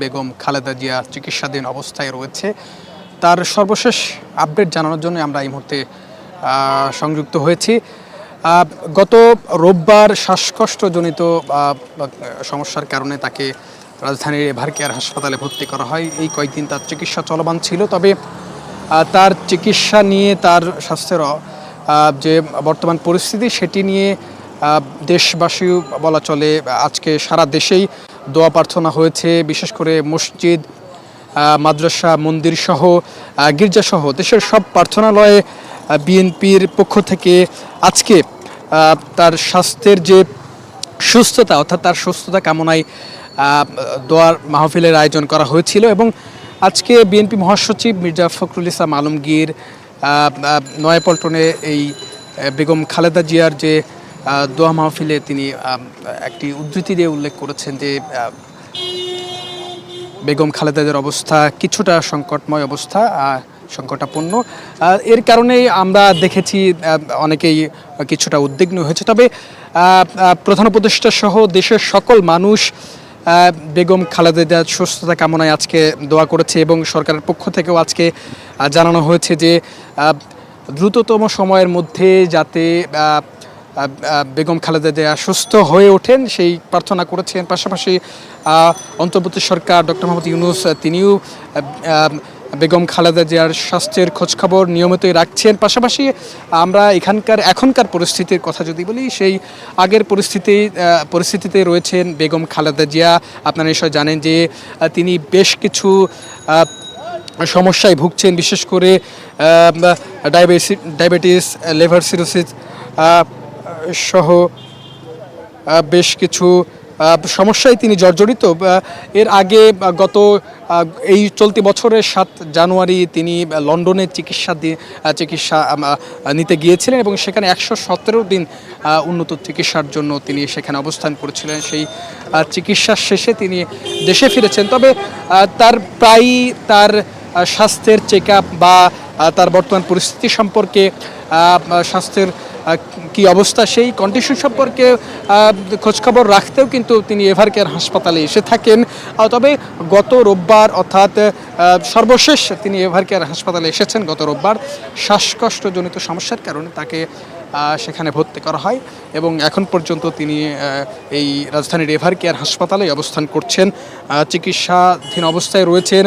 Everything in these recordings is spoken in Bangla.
বেগম খালেদা জিয়া চিকিৎসাধীন অবস্থায় রয়েছে, তার সর্বশেষ আপডেট জানানোর জন্য আমরা এই মুহূর্তে সংযুক্ত হয়েছি। গত রোববার শ্বাসকষ্টজনিত সমস্যার কারণে তাকে রাজধানীর এভারকেয়ার হাসপাতালে ভর্তি করা হয়। এই কয়েকদিন তার চিকিৎসা চলমান ছিল, তবে তার চিকিৎসা নিয়ে তার স্বাস্থ্যের যে বর্তমান পরিস্থিতি সেটি নিয়ে দেশবাসী বলা চলে আজকে সারা দেশেই দোয়া প্রার্থনা হয়েছে। বিশেষ করে মসজিদ, মাদ্রাসা, মন্দির সহ গির্জাসহ দেশের সব প্রার্থনালয়ে বিএনপির পক্ষ থেকে আজকে তার স্বাস্থ্যের যে সুস্থতা অর্থাৎ তার সুস্থতা কামনায় দোয়ার মাহফিলের আয়োজন করা হয়েছিল। এবং আজকে বিএনপি মহাসচিব মির্জা ফখরুল ইসলাম আলমগীর নয়াপল্টনে এই বেগম খালেদা জিয়ার যে দোয়া মাহফিলে তিনি একটি উদ্ধৃতি দিয়ে উল্লেখ করেছেন যে বেগম খালেদাদের অবস্থা কিছুটা সংকটময় অবস্থা, সংকটাপন্ন। এর কারণেই আমরা দেখেছি অনেকেই কিছুটা উদ্বিগ্ন হয়েছে। তবে প্রধান উপদেষ্টা সহ দেশের সকল মানুষ বেগম খালেদার সুস্থতা কামনায় আজকে দোয়া করেছে এবং সরকারের পক্ষ থেকেও আজকে জানানো হয়েছে যে দ্রুততম সময়ের মধ্যে যাতে বেগম খালেদা জিয়া সুস্থ হয়ে ওঠেন সেই প্রার্থনা করেছেন। পাশাপাশি অন্তর্বর্তী সরকার ডক্টর মোহাম্মদ ইউনূস তিনিও বেগম খালেদা জিয়ার স্বাস্থ্যের খোঁজখবর নিয়মিতই রাখছেন। পাশাপাশি আমরা এখনকার পরিস্থিতির কথা যদি বলি, সেই আগের পরিস্থিতিতে রয়েছেন বেগম খালেদা জিয়া। আপনারা নিশ্চয় জানেন যে তিনি বেশ কিছু সমস্যায় ভুগছেন, বিশেষ করে ডায়াবেটিস, লিভার সিরোসিস সহ বেশ কিছু সমস্যায় তিনি জর্জরিত। এর আগে গত এই চলতি বছরের 7 জানুয়ারি তিনি লন্ডনে চিকিৎসা নিতে গিয়েছিলেন এবং সেখানে 117 দিন উন্নত চিকিৎসার জন্য তিনি সেখানে অবস্থান করেছিলেন। সেই চিকিৎসার শেষে তিনি দেশে ফিরেছেন। তবে তার স্বাস্থ্যের চেক আপ বা তার বর্তমান পরিস্থিতি সম্পর্কে, স্বাস্থ্যের কি অবস্থা সেই কন্ডিশন সম্পর্কে খোঁজখবর রাখতেও কিন্তু তিনি এভারকেয়ার হাসপাতালে এসে থাকেন। তবে গত রোববার অর্থাৎ সর্বশেষ তিনি এভারকেয়ার হাসপাতালে এসেছেন গত রোববার। শ্বাসকষ্টজনিত সমস্যার কারণে তাকে সেখানে ভর্তি করা হয় এবং এখন পর্যন্ত তিনি এই রাজধানীর এভারকেয়ার হাসপাতালে অবস্থান করছেন, চিকিৎসাধীন অবস্থায় রয়েছেন।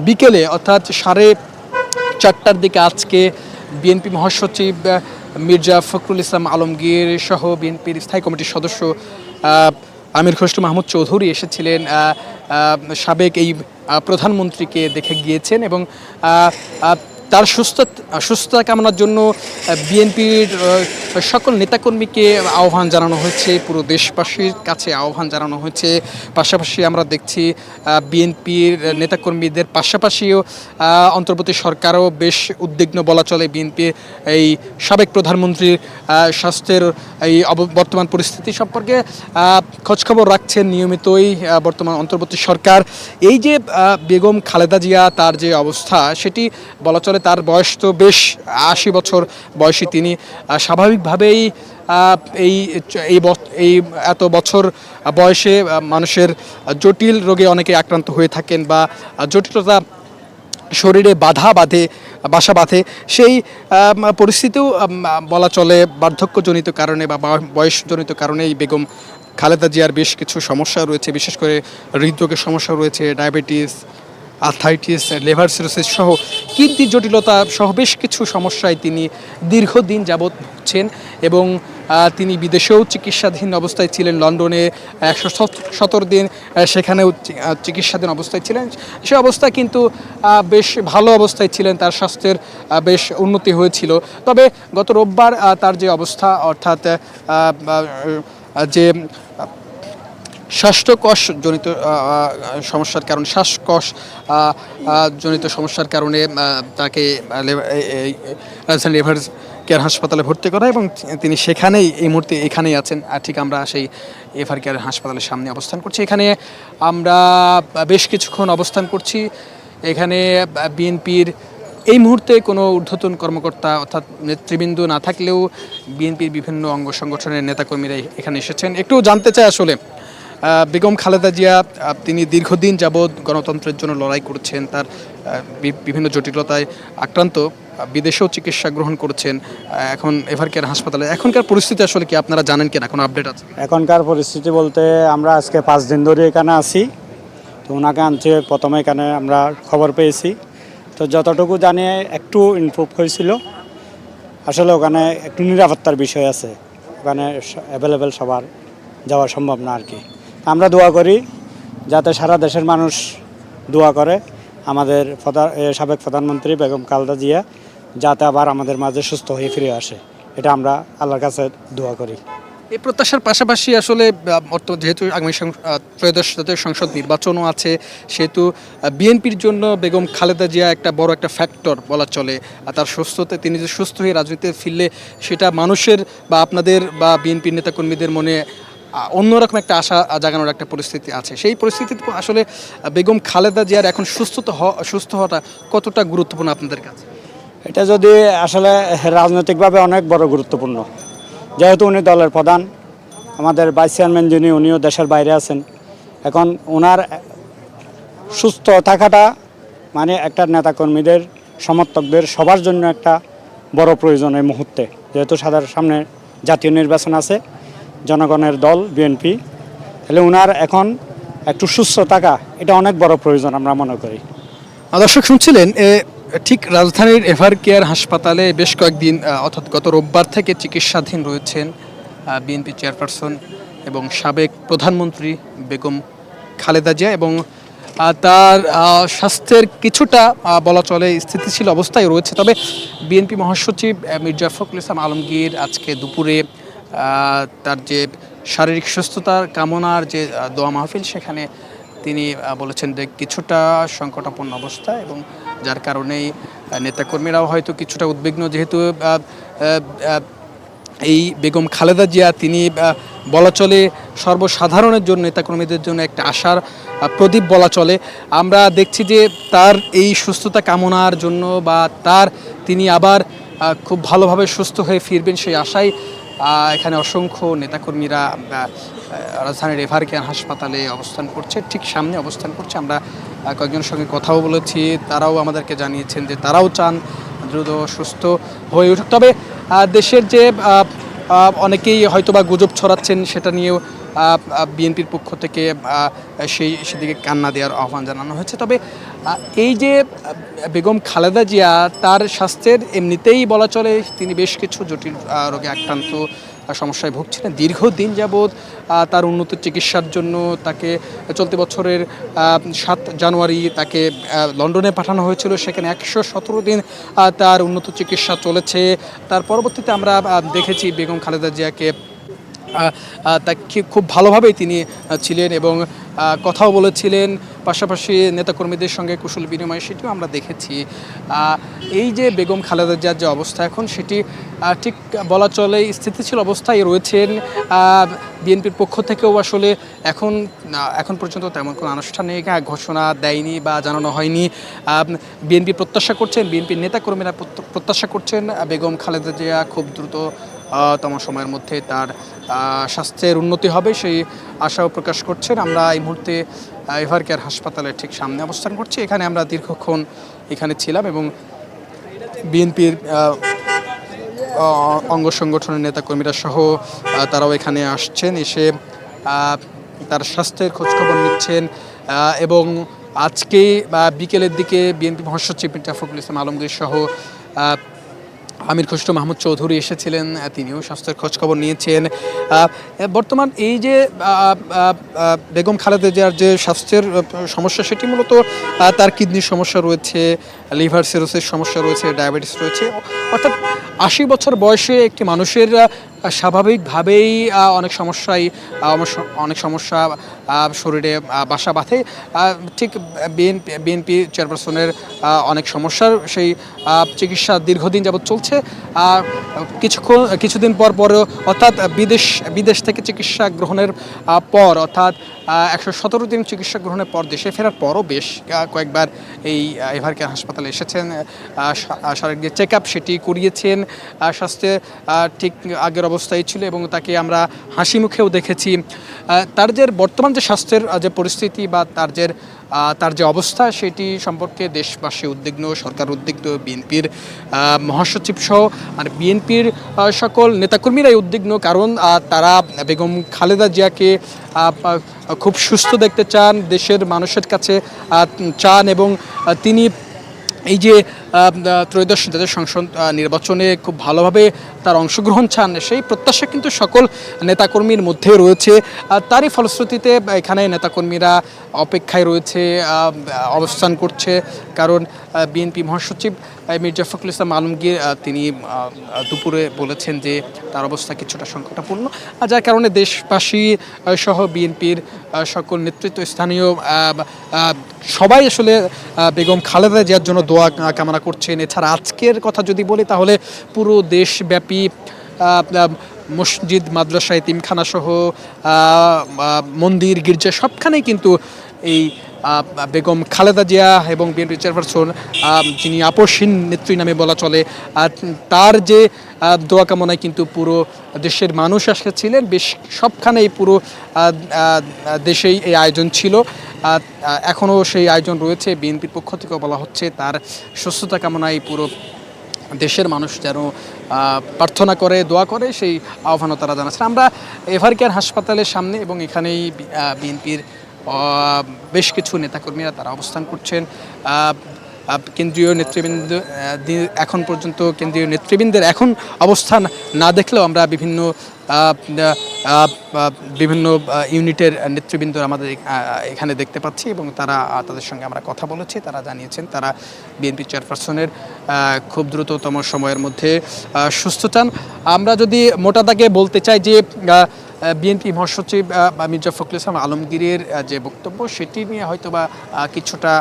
বিকেলে অর্থাৎ 4:30টার দিকে আজকে বিএনপি মহাসচিব মির্জা ফখরুল ইসলাম আলমগীর সহ বিএনপির স্থায়ী কমিটির সদস্য আমির খসরু মাহমুদ চৌধুরী এসেছিলেন, সাবেক এই প্রধানমন্ত্রীকে দেখে গিয়েছেন এবং তার সুস্থতা কামনার জন্য বিএনপির সকল নেতাকর্মীকে আহ্বান জানানো হয়েছে, পুরো দেশবাসীর কাছে আহ্বান জানানো হয়েছে। পাশাপাশি আমরা দেখছি বিএনপির নেতাকর্মীদের পাশাপাশিও অন্তর্বর্তী সরকারও বেশ উদ্বিগ্ন বলা চলে বিএনপির এই সাবেক প্রধানমন্ত্রীর স্বাস্থ্যের এই বর্তমান পরিস্থিতি সম্পর্কে খোঁজখবর রাখছেন নিয়মিতই বর্তমান অন্তর্বর্তী সরকার। এই যে বেগম খালেদা জিয়া তার যে অবস্থা সেটি বলা চলে, তার বয়স তো বেশ 80 বছর বয়সী তিনি। স্বাভাবিকভাবেই এই এত বছর বয়সে মানুষের জটিল রোগে অনেকে আক্রান্ত হয়ে থাকেন বা জটিলতা শরীরে বাসা বাঁধে। সেই পরিস্থিতিও বলা চলে বার্ধক্যজনিত কারণে বা বয়সজনিত কারণে এই বেগম খালেদা জিয়ার বেশ কিছু সমস্যা রয়েছে, বিশেষ করে হৃদরোগের সমস্যা রয়েছে, ডায়াবেটিস, আর্থ্রাইটিস, লিভার সিরোসিস সহ কিডনি জটিলতা সহ বেশ কিছু সমস্যায় তিনি দীর্ঘদিন যাবৎ ভুগছেন এবং তিনি বিদেশেও চিকিৎসাধীন অবস্থায় ছিলেন। লন্ডনে 117 দিন সেখানেও চিকিৎসাধীন অবস্থায় ছিলেন। সে অবস্থায় কিন্তু বেশ ভালো অবস্থায় ছিলেন, তার স্বাস্থ্যের বেশ উন্নতি হয়েছিল। তবে গত রোববার তার যে অবস্থা অর্থাৎ যে শ্বাসকোষ জনিত সমস্যার কারণে জনিত সমস্যার কারণে তাকে রাজধানী এভারকেয়ার হাসপাতালে ভর্তি করা এবং তিনি সেখানেই এই মুহূর্তে এখানেই আছেন। ঠিক আমরা সেই এভারকেয়ার হাসপাতালের সামনে অবস্থান করছি। এখানে আমরা বেশ কিছুক্ষণ অবস্থান করছি। এখানে বিএনপির এই মুহূর্তে কোনো ঊর্ধ্বতন কর্মকর্তা অর্থাৎ নেতৃবৃন্দ না থাকলেও বিএনপির বিভিন্ন অঙ্গ সংগঠনের নেতাকর্মীরা এখানে এসেছেন। একটু জানতে চাই আসলে বেগম খালেদা জিয়া তিনি দীর্ঘদিন যাবৎ গণতন্ত্রের জন্য লড়াই করছেন, তার বিভিন্ন জটিলতায় আক্রান্ত, বিদেশেও চিকিৎসা গ্রহণ করছেন, এখন এভারকেয়ার হাসপাতালে। এখনকার পরিস্থিতি আসলে কি আপনারা জানেন কিনা, কোনো আপডেট আছে? এখনকার পরিস্থিতি বলতে আমরা আজকে 5 দিন ধরে এখানে আছি। তো ওনাকে আনছে প্রথমে, এখানে আমরা খবর পেয়েছি। তো যতটুকু জানি একটু ইমপ্রুভ হয়েছিল। আসলে ওখানে একটু নিরাপত্তার বিষয় আছে, ওখানে অ্যাভেলেবেল সবার যাওয়া সম্ভব না আর কি। আমরা দোয়া করি যাতে সারা দেশের মানুষ দোয়া করে আমাদের সাবেক প্রধানমন্ত্রী বেগম খালেদা জিয়া যাতে আবার আমাদের মাঝে সুস্থ হয়ে ফিরে আসে, এটা আমরা আল্লাহর কাছে দোয়া করি। এই প্রত্যাশার পাশাপাশি আসলে যেহেতু আগামী ত্রয়োদশ জাতীয় সংসদ নির্বাচনও আছে, সেহেতু বিএনপির জন্য বেগম খালেদা জিয়া একটা বড় একটা ফ্যাক্টর বলা চলে। আর তার সুস্থতে, তিনি যে সুস্থ হয়ে রাজনীতিতে ফিরলে সেটা মানুষের বা আপনাদের বা বিএনপির নেতাকর্মীদের মনে অন্যরকম একটা আশা জাগানোর একটা পরিস্থিতি আছে। সেই পরিস্থিতিতে আসলে বেগম খালেদা জিয়ার এখন সুস্থ হওয়াটা কতটা গুরুত্বপূর্ণ আপনাদের কাছে? এটা যদি আসলে রাজনৈতিকভাবে অনেক বড় গুরুত্বপূর্ণ, যেহেতু উনি দলের প্রধান, আমাদের ভাইস চেয়ারম্যান যিনি উনিও দেশের বাইরে আছেন। এখন ওনার সুস্থ থাকাটা মানে একটা নেতাকর্মীদের, সমর্থকদের সবার জন্য একটা বড় প্রয়োজন এই মুহূর্তে, যেহেতু সামনে জাতীয় নির্বাচন আছে, জনগণের দল বিএনপি। তাহলে ওনার এখন একটু সুস্থ থাকা এটা অনেক বড় প্রয়োজন আমরা মনে করি। দর্শক শুনছিলেন, ঠিক রাজধানীর এভারকেয়ার হাসপাতালে বেশ কয়েকদিন অর্থাৎ গত রোববার থেকে চিকিৎসাধীন রয়েছেন বিএনপি চেয়ারপারসন এবং সাবেক প্রধানমন্ত্রী বেগম খালেদা জিয়া, এবং তার স্বাস্থ্যের কিছুটা বলা চলে স্থিতিশীল অবস্থায় রয়েছে। তবে বিএনপি মহাসচিব মির্জা ফখরুল ইসলাম আলমগীর আজকে দুপুরে তার যে শারীরিক সুস্থতার কামনার যে দোয়া মাহফিল, সেখানে তিনি বলেছেন যে কিছুটা সংকটাপন্ন অবস্থা, এবং যার কারণেই নেতাকর্মীরাও হয়তো কিছুটা উদ্বিগ্ন, যেহেতু এই বেগম খালেদা জিয়া তিনি বলা চলে সর্বসাধারণের জন্য, নেতাকর্মীদের জন্য একটা আশার প্রদীপ বলা চলে। আমরা দেখছি যে তার এই সুস্থতা কামনার জন্য বা তিনি আবার খুব ভালোভাবে সুস্থ হয়ে ফিরবেন সেই আশায় এখানে অসংখ্য নেতাকর্মীরা রাজধানীর এভারকেয়ার হাসপাতালে অবস্থান করছে, ঠিক সামনে অবস্থান করছে। আমরা কয়েকজনের সঙ্গে কথাও বলেছি, তারাও আমাদেরকে জানিয়েছেন যে তারাও চান দ্রুত সুস্থ হয়ে উঠুক। তবে দেশের যে অনেকেই হয়তোবা গুজব ছড়াচ্ছেন, সেটা নিয়েও বিএনপির পক্ষ থেকে সেদিকে কান্না দেওয়ার আহ্বান জানানো হয়েছে। তবে এই যে বেগম খালেদা জিয়া, তার স্বাস্থ্যের এমনিতেই বলা চলে তিনি বেশ কিছু জটিল রোগে আক্রান্ত, সমস্যায় ভুগছিলেন দীর্ঘদিন যাবৎ। তার উন্নত চিকিৎসার জন্য তাকে চলতি বছরের 7 জানুয়ারি তাকে লন্ডনে পাঠানো হয়েছিল, সেখানে 117 দিন তার উন্নত চিকিৎসা চলেছে। তার পরবর্তীতে আমরা দেখেছি বেগম খালেদা জিয়াকে তাকে খুব ভালোভাবেই তিনি ছিলেন এবং কথাও বলেছিলেন, পাশাপাশি নেতাকর্মীদের সঙ্গে কুশল বিনিময়, সেটিও আমরা দেখেছি। এই যে বেগম খালেদা জিয়ার যে অবস্থা এখন, সেটি ঠিক বলা চলে স্থিতিশীল অবস্থায় রয়েছেন। বিএনপির পক্ষ থেকেও আসলে এখন পর্যন্ত তেমন কোনো আনুষ্ঠানিক ঘোষণা দেয়নি বা জানানো হয়নি। বিএনপি প্রত্যাশা করছেন, বিএনপির নেতাকর্মীরা প্রত্যাশা করছেন বেগম খালেদা জিয়া খুব দ্রুততম সময়ের মধ্যে তার স্বাস্থ্যের উন্নতি হবে, সেই আশাও প্রকাশ করছেন। আমরা এই মুহূর্তে এভারকেয়ার হাসপাতালের ঠিক সামনে অবস্থান করছি। এখানে আমরা দীর্ঘক্ষণ এখানে ছিলাম এবং বিএনপির অঙ্গ সংগঠনের নেতাকর্মীরা সহ তারাও এখানে আসছেন, এসে তার স্বাস্থ্যের খোঁজখবর নিচ্ছেন। এবং আজকে বিকেলের দিকে বিএনপি মহাসচিব মির্জা ফখরুল ইসলাম আলমগীর সহ আমির খসরু মাহমুদ চৌধুরী এসেছিলেন, তিনিও স্বাস্থ্যের খোঁজখবর নিয়েছেন। বর্তমান এই যে বেগম খালেদা জিয়ার যে স্বাস্থ্যের সমস্যা, সেটি মূলত তার কিডনির সমস্যা রয়েছে, লিভার সিরোসিস সমস্যা রয়েছে, ডায়াবেটিস রয়েছে। অর্থাৎ 80 বছর বয়সে একটি মানুষের স্বাভাবিকভাবেই অনেক সমস্যা শরীরে বাসা বাঁধে। ঠিক বিএনপি চেয়ারপারসনের অনেক সমস্যার সেই চিকিৎসা দীর্ঘদিন যাবৎ চলছে। কিছুদিন পরেও অর্থাৎ বিদেশ থেকে চিকিৎসা গ্রহণের পর, অর্থাৎ 117 দিন চিকিৎসা গ্রহণের পর দেশে ফেরার পরও বেশ কয়েকবার এই এভারকেয়ার হাসপাতালে এসেছেন, শারীরিক যে চেক আপ সেটি করিয়েছেন। স্বাস্থ্যে ঠিক আগের অবস্থায় ছিল এবং তাকে আমরা হাসি মুখেও দেখেছি। তার যে বর্তমান যে স্বাস্থ্যের যে পরিস্থিতি বা তার যে অবস্থা সেটি সম্পর্কে দেশবাসী উদ্বিগ্ন, সরকার উদ্বিগ্ন, বিএনপির মহাসচিব সহ আর বিএনপির সকল নেতাকর্মীরাই উদ্বিগ্ন, কারণ তারা বেগম খালেদা জিয়াকে খুব সুস্থ দেখতে চান, দেশের মানুষের কাছে চান, এবং তিনি এই যে ত্রয়োদশ জাতীয় সংসদ নির্বাচনে খুব ভালোভাবে তার অংশগ্রহণ চান, সেই প্রত্যাশা কিন্তু সকল নেতাকর্মীর মধ্যে রয়েছে। তারই ফলশ্রুতিতে এখানে নেতাকর্মীরা অপেক্ষায় রয়েছে, অবস্থান করছে, কারণ বিএনপি মহাসচিব মির্জা ফখরুল ইসলাম আলমগীর তিনি দুপুরে বলেছেন যে তার অবস্থা কিছুটা সংকটাপূর্ণ, যার কারণে দেশবাসী সহ বিএনপির সকল নেতৃত্ব, স্থানীয় সবাই আসলে বেগম খালেদা জিয়ার জন্য দোয়া কামনা করছেন। এছাড়া আজকের কথা যদি বলি তাহলে পুরো দেশব্যাপী মসজিদ, মাদ্রাসা, এতিমখানা সহ মন্দির, গির্জা সবখানেই কিন্তু এই বেগম খালেদা জিয়া এবং বিএনপি চেয়ারপারসন, যিনি আপসহীন নেত্রী নামে বলা চলে, তার যে দোয়া কামনায় কিন্তু পুরো দেশের মানুষ এসেছিলেন। বেশ সবখানেই পুরো দেশেই এই আয়োজন ছিল, এখনও সেই আয়োজন রয়েছে। বিএনপির পক্ষ থেকেও বলা হচ্ছে তার সুস্থতা কামনায় পুরো দেশের মানুষ যেন প্রার্থনা করে, দোয়া করে, সেই আহ্বানও তারা জানাচ্ছেন। আমরা এভারকেয়ার হাসপাতালের সামনে এবং এখানেই বিএনপির বেশ কিছু নেতাকর্মীরা তারা অবস্থান করছেন। কেন্দ্রীয় নেতৃবৃন্দ এখন পর্যন্ত কেন্দ্রীয় নেতৃবৃন্দের এখন অবস্থান না দেখলেও আমরা বিভিন্ন ইউনিটের নেতৃবৃন্দ আমাদের এখানে দেখতে পাচ্ছি, এবং তাদের সঙ্গে আমরা কথা বলেছি। তারা জানিয়েছেন তারা বিএনপি চেয়ারপারসনের খুব দ্রুততম সময়ের মধ্যে সুস্থ চান। আমরা যদি মোটা দাগে বলতে চাই যে বিএনপি মহাসচিব মির্জা ফখরুল ইসলাম আলমগীরের যে বক্তব্য সেটি নিয়ে হয়তোবা কিছুটা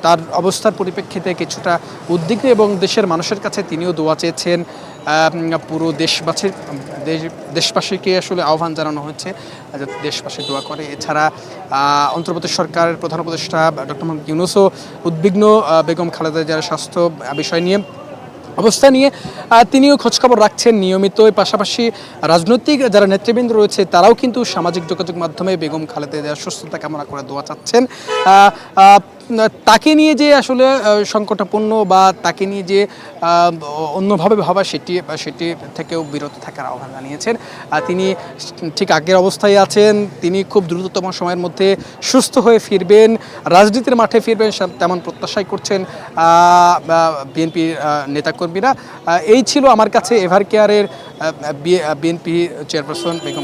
তার অবস্থার পরিপ্রেক্ষিতে কিছুটা উদ্বিগ্ন, এবং দেশের মানুষের কাছে তিনিও দোয়া চেয়েছেন। পুরো দেশবাসীকে আসলে আহ্বান জানানো হয়েছে যাতে দেশবাসী দোয়া করে। এছাড়া অন্তর্বর্তী সরকারের প্রধান উপদেষ্টা ডক্টর মোহাম্মদ ইউনূসও উদ্বিগ্ন বেগম খালেদা জিয়ার স্বাস্থ্য বিষয় নিয়ে, অবস্থা নিয়ে তিনিও খোঁজখবর রাখছেন নিয়মিত। পাশাপাশি রাজনৈতিক যারা নেতৃবৃন্দ রয়েছে তারাও কিন্তু সামাজিক যোগাযোগ মাধ্যমে বেগম খালেদা জিয়ার সুস্থতা কামনা করে দোয়া চাচ্ছেন। তাকে নিয়ে যে আসলে সংকটাপূর্ণ বা তাকে নিয়ে যে অন্যভাবে ভাবা সেটি থেকেও বিরত থাকার আহ্বান জানিয়েছেন। তিনি ঠিক আগের অবস্থায় আছেন, তিনি খুব দ্রুততম সময়ের মধ্যে সুস্থ হয়ে ফিরবেন, রাজনীতির মাঠে ফিরবেন তেমন প্রত্যাশাই করছেন বিএনপির নেতাকর্মীরা। এই ছিল আমার কাছে এভারকেয়ারের বিএনপি চেয়ারপারসন বেগম